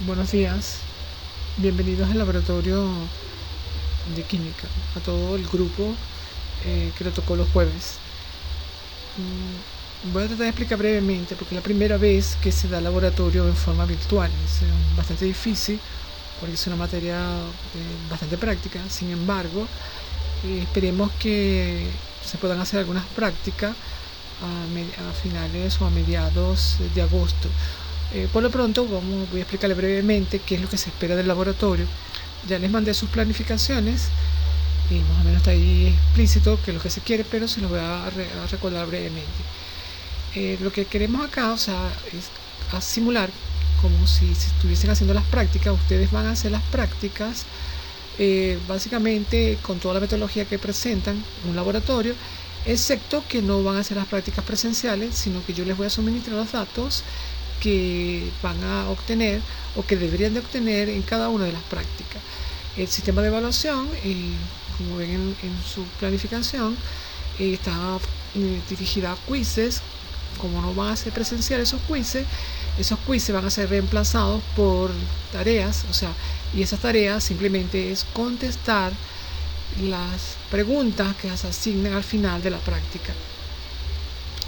Buenos días, bienvenidos al laboratorio de química, a todo el grupo que lo tocó los jueves. Voy a tratar de explicar brevemente porque es la primera vez que se da laboratorio en forma virtual. Es bastante difícil porque es una materia bastante práctica. Sin embargo, esperemos que se puedan hacer algunas prácticas a finales o a mediados de agosto. Por lo pronto voy a explicarle brevemente qué es lo que se espera del laboratorio. Ya les mandé sus planificaciones y más o menos está ahí explícito qué es lo que se quiere, pero se los voy a recordar brevemente. Lo que queremos acá, o sea, es a simular como si estuviesen haciendo las prácticas. Ustedes van a hacer las prácticas básicamente con toda la metodología que presentan un laboratorio, excepto que no van a hacer las prácticas presenciales, sino que yo les voy a suministrar los datos que van a obtener o que deberían de obtener en cada una de las prácticas. El sistema de evaluación, como ven en su planificación, está dirigida a quizzes. Como no van a ser presenciales esos quizzes van a ser reemplazados por tareas, o sea, y esas tareas simplemente es contestar las preguntas que se asignen al final de la práctica.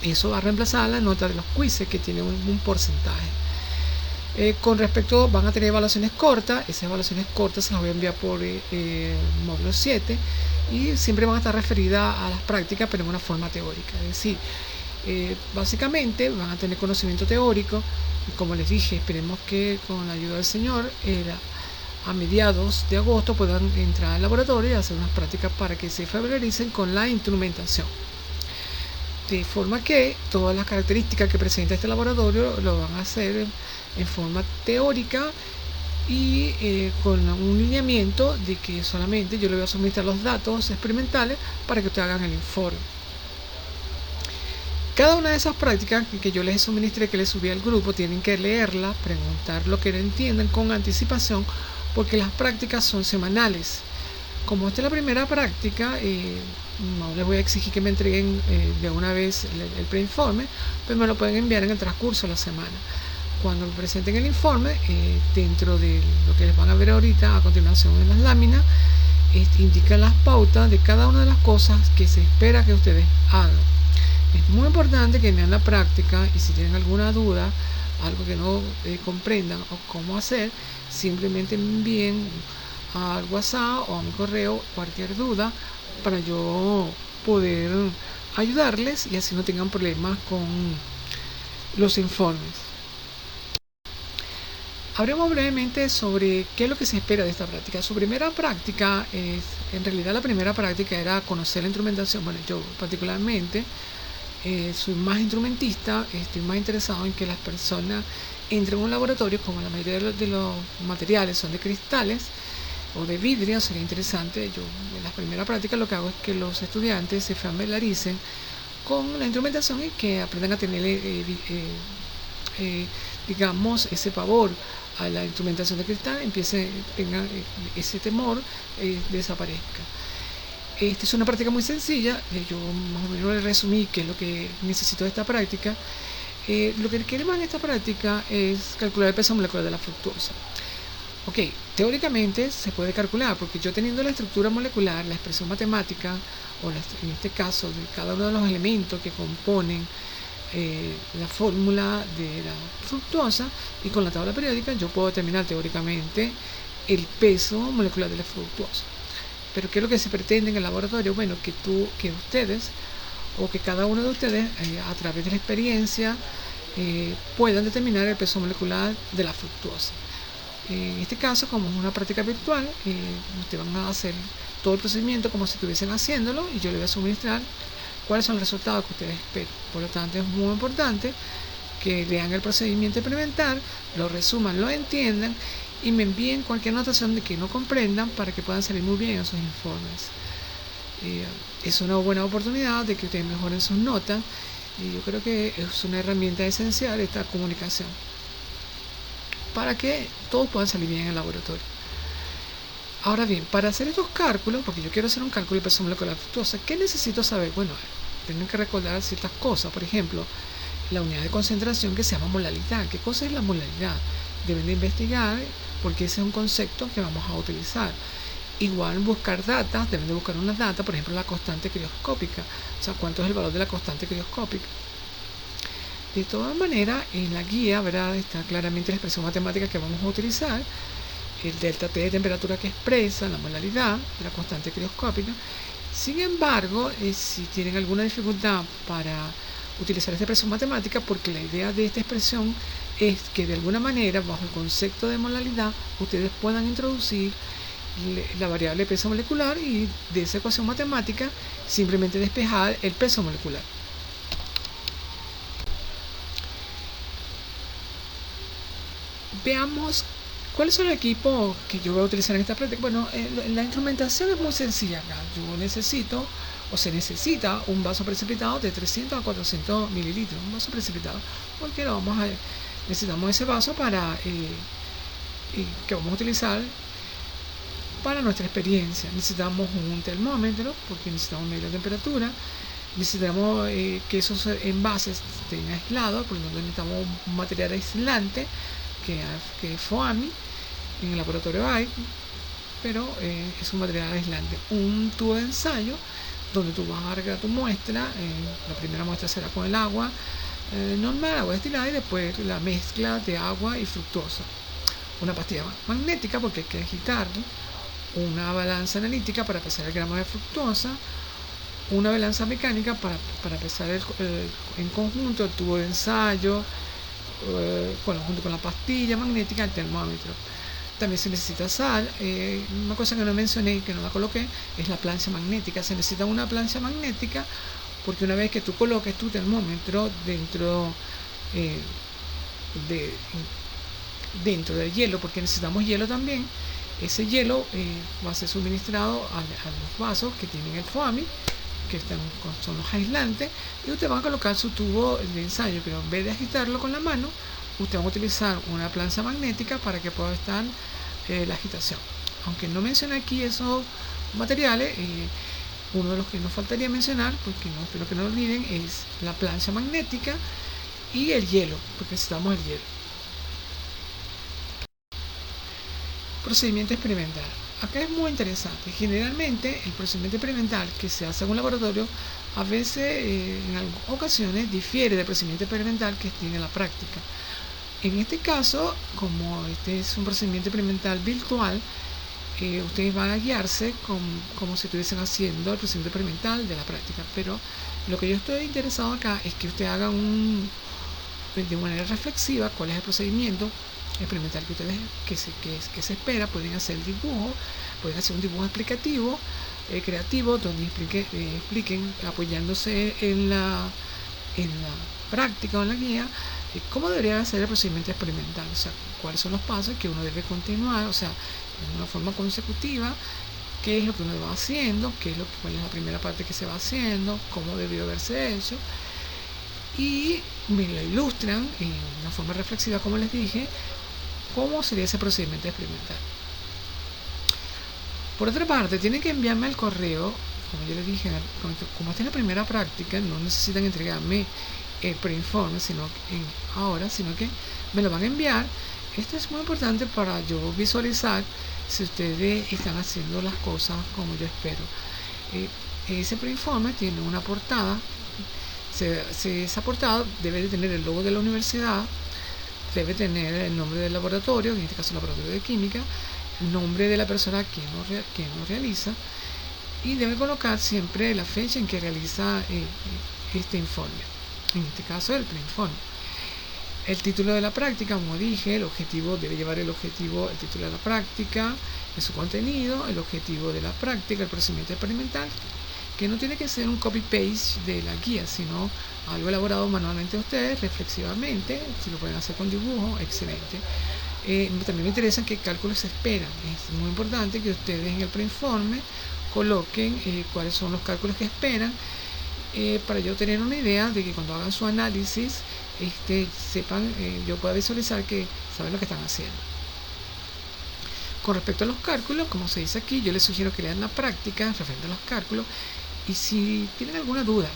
Eso va a reemplazar la nota de los quizzes que tiene un porcentaje. Con respecto, van a tener evaluaciones cortas. Esas evaluaciones cortas se las voy a enviar por módulo 7 y siempre van a estar referidas a las prácticas, pero en una forma teórica. Es decir, básicamente van a tener conocimiento teórico y, como les dije, esperemos que con la ayuda del Señor a mediados de agosto puedan entrar al laboratorio y hacer unas prácticas para que se familiaricen con la instrumentación, de forma que todas las características que presenta este laboratorio lo van a hacer en forma teórica y con un lineamiento de que solamente yo le voy a suministrar los datos experimentales para que ustedes hagan el informe. Cada una de esas prácticas que yo les suministré, que les subí al grupo, tienen que leerla, preguntar lo que no entiendan con anticipación, porque las prácticas son semanales. Como esta es la primera práctica, no les voy a exigir que me entreguen de una vez el preinforme, pero me lo pueden enviar en el transcurso de la semana. Cuando presenten el informe, dentro de lo que les van a ver ahorita a continuación en las láminas, indican las pautas de cada una de las cosas que se espera que ustedes hagan. Es muy importante que vean la práctica y si tienen alguna duda, algo que no comprendan o cómo hacer, simplemente envíen al WhatsApp o a mi correo cualquier duda para yo poder ayudarles y así no tengan problemas con los informes. Hablemos brevemente sobre qué es lo que se espera de esta práctica. Su primera práctica en realidad la primera práctica era conocer la instrumentación. Bueno, yo particularmente soy más instrumentista, estoy más interesado en que las personas entren a un laboratorio. Como la mayoría de los materiales son de cristales o de vidrio, sería interesante. Yo en la primera práctica lo que hago es que los estudiantes se familiaricen con la instrumentación y que aprendan a tener digamos, ese pavor a la instrumentación de cristal, tengan ese temor, desaparezca. Esta es una práctica muy sencilla. Yo más o menos le resumí qué es lo que necesito de esta práctica. Lo que queremos en esta práctica es calcular el peso molecular de la fructosa. Ok, teóricamente se puede calcular, porque yo teniendo la estructura molecular, la expresión matemática, o en este caso de cada uno de los elementos que componen la fórmula de la fructosa, y con la tabla periódica yo puedo determinar teóricamente el peso molecular de la fructosa. Pero ¿qué es lo que se pretende en el laboratorio? Bueno, que ustedes o que cada uno de ustedes a través de la experiencia puedan determinar el peso molecular de la fructosa. En este caso, como es una práctica virtual, ustedes van a hacer todo el procedimiento como si estuviesen haciéndolo y yo les voy a suministrar cuáles son los resultados que ustedes esperan. Por lo tanto, es muy importante que lean el procedimiento experimental, lo resuman, lo entiendan y me envíen cualquier anotación de que no comprendan para que puedan salir muy bien en sus informes. Es una buena oportunidad de que ustedes mejoren sus notas y yo creo que es una herramienta esencial esta comunicación para que todos puedan salir bien en el laboratorio. Ahora bien, para hacer estos cálculos, porque yo quiero hacer un cálculo de peso molecular de la fructosa, ¿qué necesito saber? Bueno, tienen que recordar ciertas cosas. Por ejemplo, la unidad de concentración que se llama molaridad. ¿Qué cosa es la molaridad? deben de investigar porque ese es un concepto que vamos a utilizar. Igual buscar datas, deben de buscar unas datas, por ejemplo la constante crioscópica, o sea, cuánto es el valor de la constante crioscópica. De todas maneras, en la guía, ¿verdad?, está claramente la expresión matemática que vamos a utilizar, el delta T de temperatura que expresa la molaridad de la constante crioscópica. Sin embargo, si tienen alguna dificultad para utilizar esta expresión matemática, porque la idea de esta expresión es que de alguna manera, bajo el concepto de molaridad, ustedes puedan introducir la variable peso molecular y de esa ecuación matemática simplemente despejar el peso molecular. Veamos cuáles son los equipos que yo voy a utilizar en esta práctica. Bueno, la instrumentación es muy sencilla acá. Yo necesito, o se necesita, un vaso precipitado de 300 a 400 mililitros, un vaso precipitado, porque necesitamos ese vaso para que vamos a utilizar para nuestra experiencia. Necesitamos un termómetro porque necesitamos medir la temperatura. Necesitamos que esos envases estén aislados, por lo tanto necesitamos un material aislante que es FOAMI. En el laboratorio hay, pero es un material aislante. Un tubo de ensayo donde tú vas a agregar tu muestra. La primera muestra será con el agua normal, agua destilada, y después la mezcla de agua y fructosa. Una pastilla magnética porque hay que agitarla, una balanza analítica para pesar el gramo de fructosa, una balanza mecánica para pesar en conjunto el tubo de ensayo, junto con la pastilla magnética, el termómetro. También se necesita sal. Una cosa que no mencioné y que no la coloqué es la plancha magnética. Se necesita una plancha magnética porque una vez que tú coloques tu termómetro dentro del hielo, porque necesitamos hielo también, ese hielo va a ser suministrado a los vasos que tienen el FOAMI, que son los aislantes, y usted va a colocar su tubo de ensayo, pero en vez de agitarlo con la mano, usted va a utilizar una plancha magnética para que pueda estar la agitación. Aunque no mencioné aquí esos materiales, uno de los que nos faltaría mencionar, porque no espero que no lo olviden, es la plancha magnética y el hielo, porque necesitamos el hielo. Procedimiento experimental. Acá es muy interesante. Generalmente el procedimiento experimental que se hace en un laboratorio a veces, en algunas ocasiones, difiere del procedimiento experimental que tiene la práctica. En este caso, como este es un procedimiento experimental virtual, ustedes van a guiarse como si estuviesen haciendo el procedimiento experimental de la práctica. Pero lo que yo estoy interesado acá es que ustedes hagan de manera reflexiva cuál es el procedimiento experimental que ustedes que se espera. Pueden hacer dibujo, pueden hacer un dibujo explicativo, creativo, donde expliquen apoyándose en la práctica o en la guía, cómo debería ser el procedimiento experimental, o sea, cuáles son los pasos que uno debe continuar, o sea, en una forma consecutiva, qué es lo que uno va haciendo, cuál es la primera parte que se va haciendo, cómo debió haberse hecho, y me lo ilustran en una forma reflexiva, como les dije, cómo sería ese procedimiento experimental. Por otra parte, tienen que enviarme al correo, como yo les dije, como esta es la primera práctica, no necesitan entregarme el preinforme sino que me lo van a enviar. Esto es muy importante para yo visualizar si ustedes están haciendo las cosas como yo espero. Ese preinforme tiene una portada. Esa portada debe de tener el logo de la universidad, debe tener el nombre del laboratorio, en este caso el laboratorio de química, el nombre de la persona que lo realiza, y debe colocar siempre la fecha en que realiza este informe, en este caso el preinforme. El título de la práctica, como dije, el objetivo debe llevar el título de la práctica, en su contenido, el objetivo de la práctica, el procedimiento experimental, que no tiene que ser un copy-paste de la guía, sino algo elaborado manualmente ustedes, reflexivamente. Si lo pueden hacer con dibujo, excelente. También me interesa qué cálculos se esperan. Es muy importante que ustedes en el preinforme coloquen cuáles son los cálculos que esperan, para yo tener una idea de que cuando hagan su análisis sepan, yo pueda visualizar que saben lo que están haciendo. Con respecto a los cálculos, como se dice aquí, yo les sugiero que lean la práctica referente a los cálculos, y si tienen alguna duda,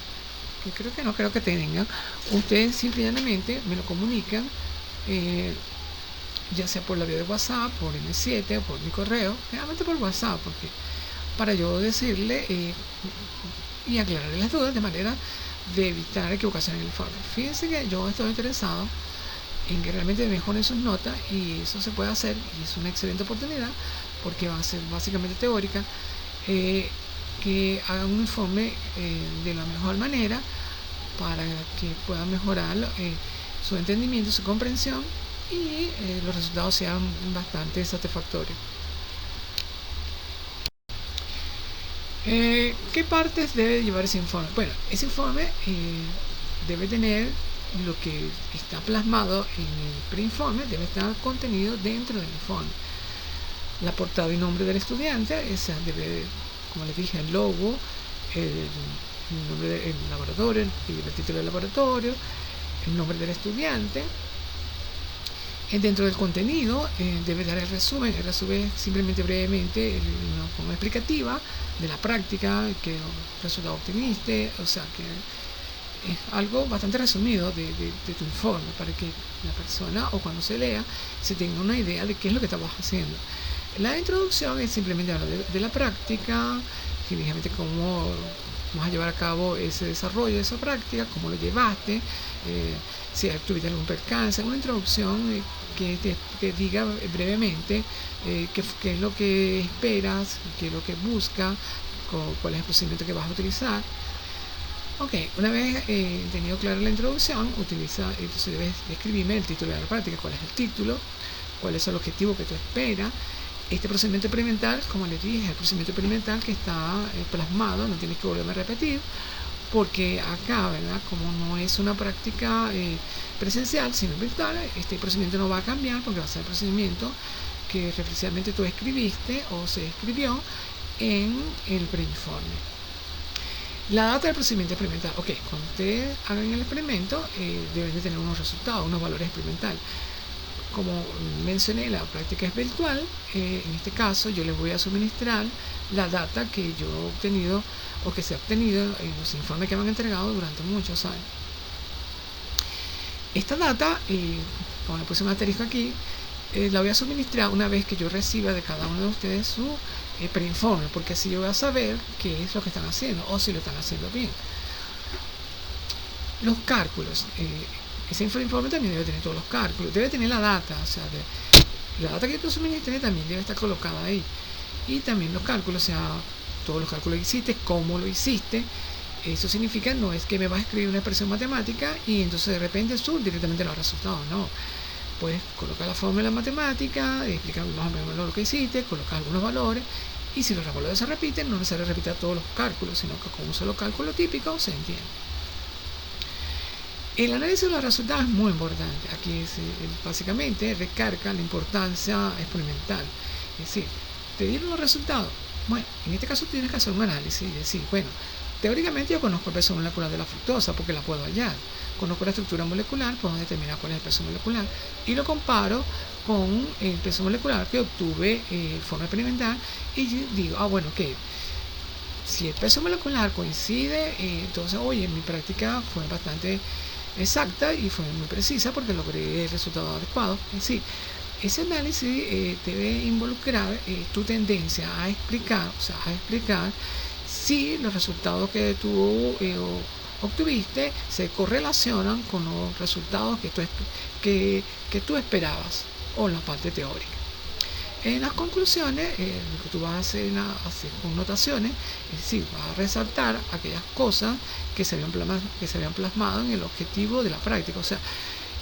que no creo que tengan, ustedes simplemente me lo comunican ya sea por la vía de WhatsApp, por M7 o por mi correo, generalmente por WhatsApp, porque para yo decirle y aclararle las dudas de manera de evitar equivocaciones en el informe. Fíjense que yo estoy interesado en que realmente mejoren sus notas, y eso se puede hacer, y es una excelente oportunidad porque va a ser básicamente teórica, que hagan un informe de la mejor manera para que puedan mejorar su entendimiento, su comprensión, y los resultados sean bastante satisfactorios. ¿Qué partes debe llevar ese informe? Bueno, ese informe debe tener lo que está plasmado en el preinforme, debe estar contenido dentro del informe. La portada y nombre del estudiante, esa debe, como les dije, el logo, el nombre del laboratorio, el título del laboratorio, el nombre del estudiante. Dentro del contenido debe dar el resumen simplemente brevemente, una forma explicativa de la práctica, qué resultado obteniste, o sea que es algo bastante resumido de tu informe, para que la persona, o cuando se lea, se tenga una idea de qué es lo que estabas haciendo. La introducción es simplemente hablar de la práctica, ligeramente cómo vas a llevar a cabo ese desarrollo de esa práctica, cómo lo llevaste, si tuviste algún percance, una introducción que diga brevemente qué es lo que esperas, qué es lo que busca, cuál es el procedimiento que vas a utilizar. Ok, una vez tenido clara la introducción, entonces debes describirme el título de la práctica, cuál es el título, cuál es el objetivo que tú esperas. Este procedimiento experimental, como les dije, es el procedimiento experimental que está plasmado, no tienes que volverme a repetir, porque acá, ¿verdad? Como no es una práctica presencial, sino virtual, este procedimiento no va a cambiar, porque va a ser el procedimiento que referencialmente tú escribiste o se escribió en el preinforme. La data del procedimiento experimental. Ok, cuando ustedes hagan el experimento, deben de tener unos resultados, unos valores experimentales. Como mencioné, la práctica es virtual. En este caso, yo les voy a suministrar la data que yo he obtenido, o que se ha obtenido en los informes que me han entregado durante muchos años. Esta data, como le puse un asterisco aquí, la voy a suministrar una vez que yo reciba de cada uno de ustedes su preinforme, porque así yo voy a saber qué es lo que están haciendo, o si lo están haciendo bien. Los cálculos. Ese informe también debe tener todos los cálculos, debe tener la data, o sea, la data que tú suministré también debe estar colocada ahí, y también los cálculos, o sea, todos los cálculos que hiciste, cómo lo hiciste. Eso significa, no es que me vas a escribir una expresión matemática y entonces de repente directamente los resultados, no. Puedes colocar la fórmula matemática, explicar más o menos lo que hiciste, colocar algunos valores, y si los valores se repiten, no necesariamente repetir todos los cálculos, sino que con un solo cálculo típico se entiende. El análisis de los resultados es muy importante. Aquí básicamente recarga la importancia experimental. Es decir, te dieron los resultados. Bueno, en este caso tienes que hacer un análisis y decir, bueno, teóricamente yo conozco el peso molecular de la fructosa porque la puedo hallar. Conozco la estructura molecular, puedo determinar cuál es el peso molecular, y lo comparo con el peso molecular que obtuve de forma experimental, y digo, bueno, ok, si el peso molecular coincide, entonces, oye, mi práctica fue bastante exacta y fue muy precisa porque logré el resultado adecuado. Es decir, ese análisis debe involucrar tu tendencia a explicar, si los resultados que tú obtuviste se correlacionan con los resultados que tú esperabas, o la parte teórica. En las conclusiones, lo que tú vas a hacer con notaciones, es decir, vas a resaltar aquellas cosas que se habían plasmado en el objetivo de la práctica. O sea,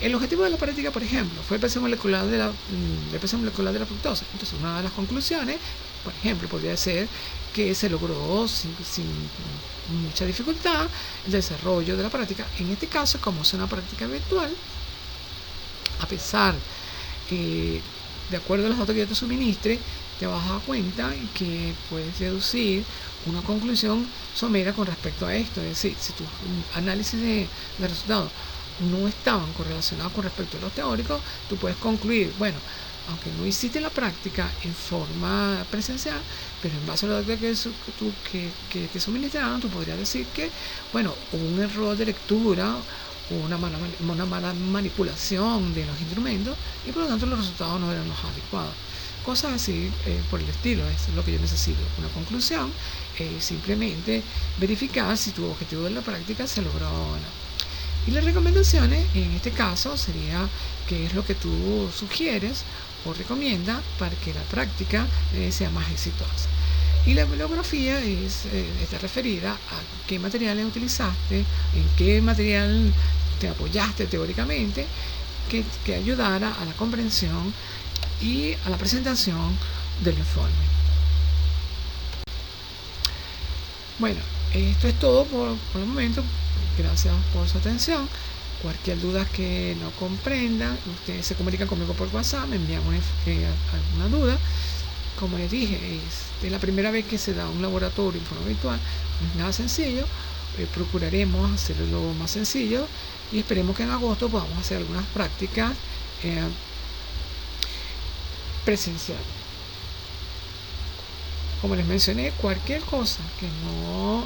el objetivo de la práctica, por ejemplo, fue el peso molecular de la fructosa. Entonces, una de las conclusiones, por ejemplo, podría ser que se logró sin mucha dificultad el desarrollo de la práctica. En este caso, como es una práctica virtual, a pesar de acuerdo a los datos que yo te suministre, te vas a dar cuenta que puedes deducir una conclusión somera con respecto a esto. Es decir, si tu análisis de resultados no estaban correlacionados con respecto a los teóricos, tú puedes concluir, bueno, aunque no hiciste la práctica en forma presencial, pero en base a los datos que te suministraron, tú podrías decir que, bueno, hubo un error de lectura, una mala manipulación de los instrumentos y por lo tanto los resultados no eran los adecuados. Cosas así por el estilo, eso es lo que yo necesito. Una conclusión, simplemente verificar si tu objetivo de la práctica se logró o no. Y las recomendaciones en este caso sería qué es lo que tú sugieres o recomiendas para que la práctica sea más exitosa. Y la bibliografía está referida a qué materiales utilizaste, en qué material te apoyaste teóricamente, que ayudara a la comprensión y a la presentación del informe. Bueno, esto es todo por el momento. Gracias por su atención. Cualquier duda que no comprendan, ustedes se comunican conmigo por WhatsApp, me envían alguna duda. Como les dije, es la primera vez que se da un laboratorio en forma virtual, no es nada sencillo. Procuraremos hacerlo lo más sencillo y esperemos que en agosto podamos hacer algunas prácticas presenciales. Como les mencioné, cualquier cosa que no